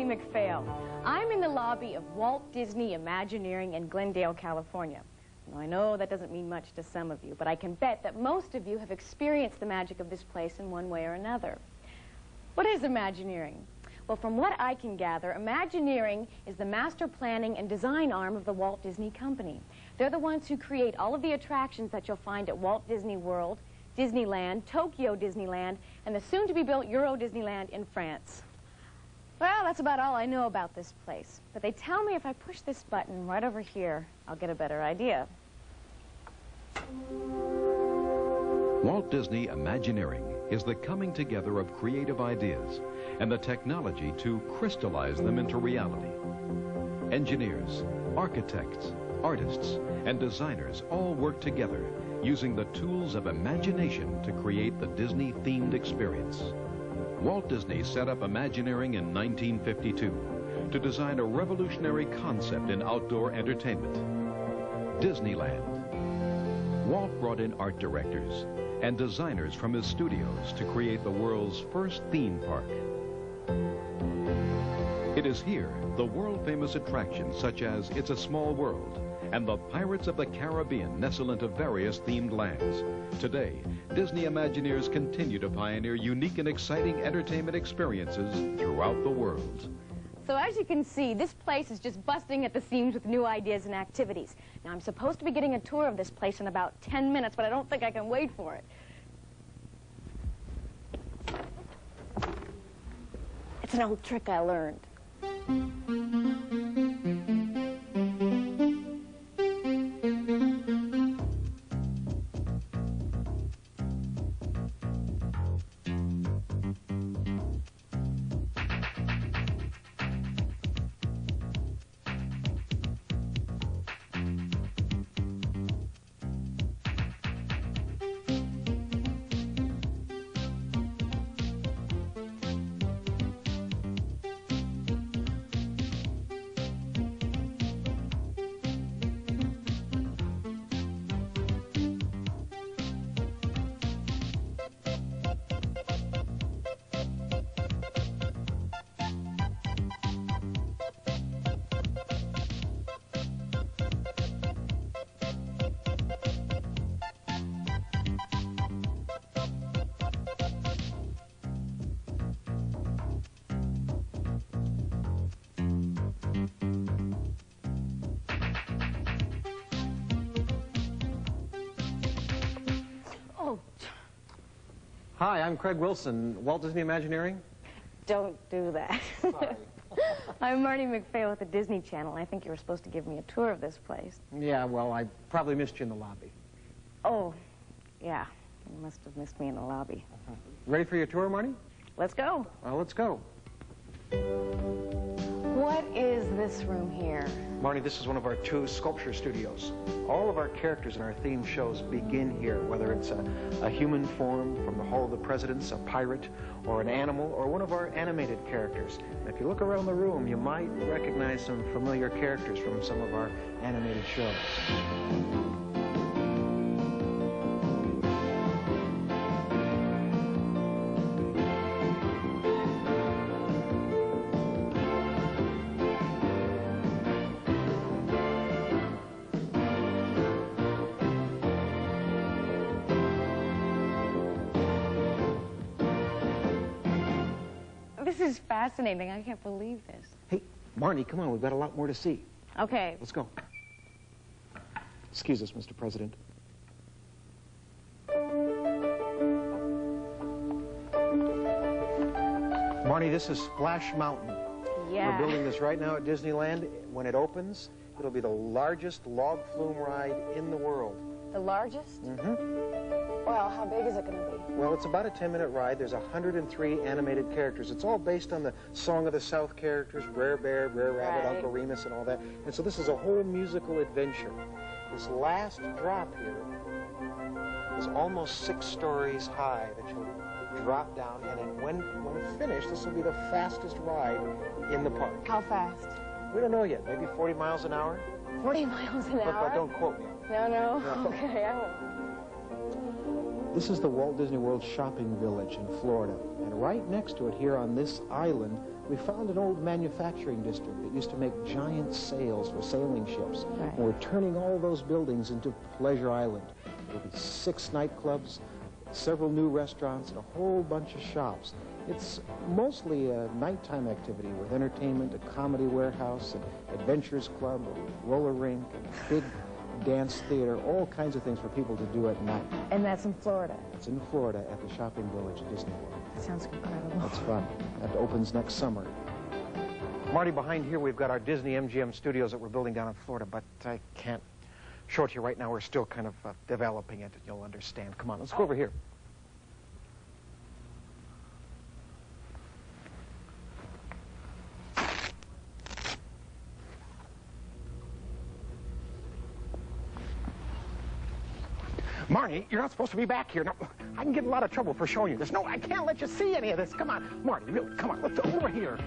Marnie McPhail. I'm in the lobby of Walt Disney Imagineering in Glendale, California. Now, I know that doesn't mean much to some of you, but I can bet that most of you have experienced the magic of this place in one way or another. What is Imagineering? Well, from what I can gather, Imagineering is the master planning and design arm of the Walt Disney Company. They're the ones who create all of the attractions that you'll find at Walt Disney World, Disneyland, Tokyo Disneyland, and the soon-to-be-built Euro Disneyland in France. Well, that's about all I know about this place. But they tell me if I push this button right over here, I'll get a better idea. Walt Disney Imagineering is the coming together of creative ideas and the technology to crystallize them into reality. Engineers, architects, artists, and designers all work together using the tools of imagination to create the Disney-themed experience. Walt Disney set up Imagineering in 1952 to design a revolutionary concept in outdoor entertainment, Disneyland. Walt brought in art directors and designers from his studios to create the world's first theme park. It is here the world-famous attractions such as It's a Small World and the Pirates of the Caribbean nestle into various themed lands. Today, Disney Imagineers continue to pioneer unique and exciting entertainment experiences throughout the world. So as you can see, this place is just busting at the seams with new ideas and activities. Now, I'm supposed to be getting a tour of this place in about 10 minutes, but I don't think I can wait for it. It's an old trick I learned. Hi, I'm Craig Wilson, Walt Disney Imagineering. Don't do that. Sorry. I'm Marnie McPhail with the Disney Channel. I think you were supposed to give me a tour of this place. Yeah, well, I probably missed you in the lobby. Oh, yeah. You must have missed me in the lobby. Ready for your tour, Marnie? Let's go. Well, let's go. What is this room here? Marnie, this is one of our 2 sculpture studios. All of our characters in our theme shows begin here, whether it's a human form from the Hall of the Presidents, a pirate, or an animal, or one of our animated characters. And if you look around the room, you might recognize some familiar characters from some of our animated shows. This is fascinating. I can't believe this. Hey, Marnie, come on. We've got a lot more to see. Okay. Let's go. Excuse us, Mr. President. Marnie, this is Splash Mountain. Yeah. We're building this right now at Disneyland. When it opens, it'll be the largest log flume ride in the world. The largest? Mm-hmm. Well, how big is it going to be? Well, it's about a 10-minute ride. There's 103 animated characters. It's all based on the Song of the South characters, Brer Bear, Brer Rabbit, Right. Uncle Remus, and all that. And so this is a whole musical adventure. This last drop here is almost 6 stories high that you'll drop down, and then when it's finished, this will be the fastest ride in the park. How fast? We don't know yet. Maybe 40 miles an hour. 40 miles an hour? But don't quote me. No. Okay, I won't. This is the Walt Disney World Shopping Village in Florida. And right next to it here on this island We found an old manufacturing district that used to make giant sails for sailing ships. Right. And we're turning all those buildings into Pleasure Island. There'll be 6 nightclubs, several new restaurants, and a whole bunch of shops. It's mostly a nighttime activity with entertainment, a comedy warehouse, an adventures club, a roller rink, a big dance theater, all kinds of things for people to do at night. And that's in Florida. It's in Florida at the shopping village at Disney World. That sounds incredible. That's fun. That opens next summer. Marty, behind here we've got our Disney MGM studios that we're building down in Florida, but I can't show it to you right now. We're still kind of developing it, and you'll understand. Come on, let's go over here. Marty, you're not supposed to be back here. No, I can get in a lot of trouble for showing you this. No, I can't let you see any of this. Come on, Marty, really, come on, let's go over here.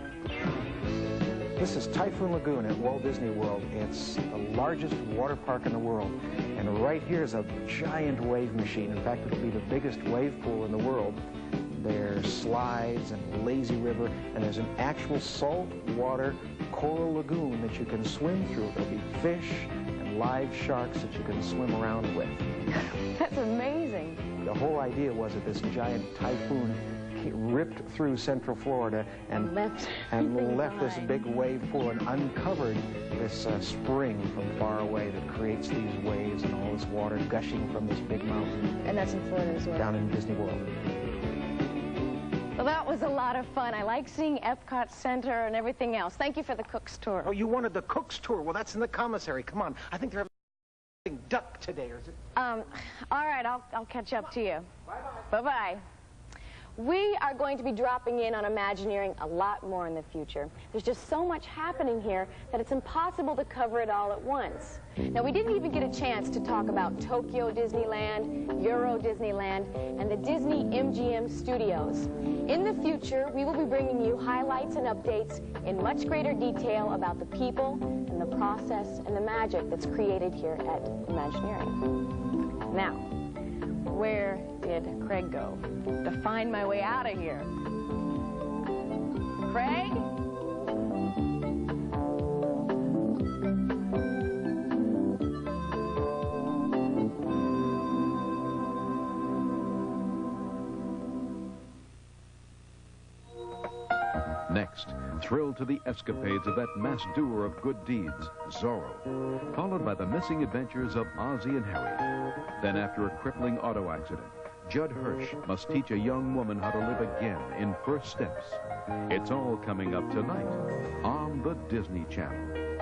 This is Typhoon Lagoon at Walt Disney World. It's the largest water park in the world. And right here is a giant wave machine. In fact, it'll be the biggest wave pool in the world. There's slides and lazy river, and there's an actual saltwater coral lagoon that you can swim through. There'll be fish and live sharks that you can swim around with. That's amazing. The whole idea was that this giant typhoon ripped through central Florida and left this big wave pool and uncovered this spring from far away that creates these waves and all this water gushing from this big mountain. And that's in Florida as well. Down in Disney World. Well, that was a lot of fun. I like seeing Epcot Center and everything else. Thank you for the Cook's Tour. Oh, you wanted the Cook's Tour? Well, that's in the commissary. Come on. I think they're having duck today, or is it? All right, I'll catch up to you. Bye-bye. Bye-bye. We are going to be dropping in on Imagineering a lot more in the future. There's just so much happening here that it's impossible to cover it all at once. Now, we didn't even get a chance to talk about Tokyo Disneyland, Euro Disneyland, and the Disney MGM Studios. In the future, we will be bringing you highlights and updates in much greater detail about the people and the process and the magic that's created here at Imagineering. Now, where did Craig go to find my way out of here? Craig? Next, thrilled to the escapades of that masked doer of good deeds, Zorro, followed by the missing adventures of Ozzie and Harriet. Then, after a crippling auto accident, Judd Hirsch must teach a young woman how to live again in First Steps. It's all coming up tonight on the Disney Channel.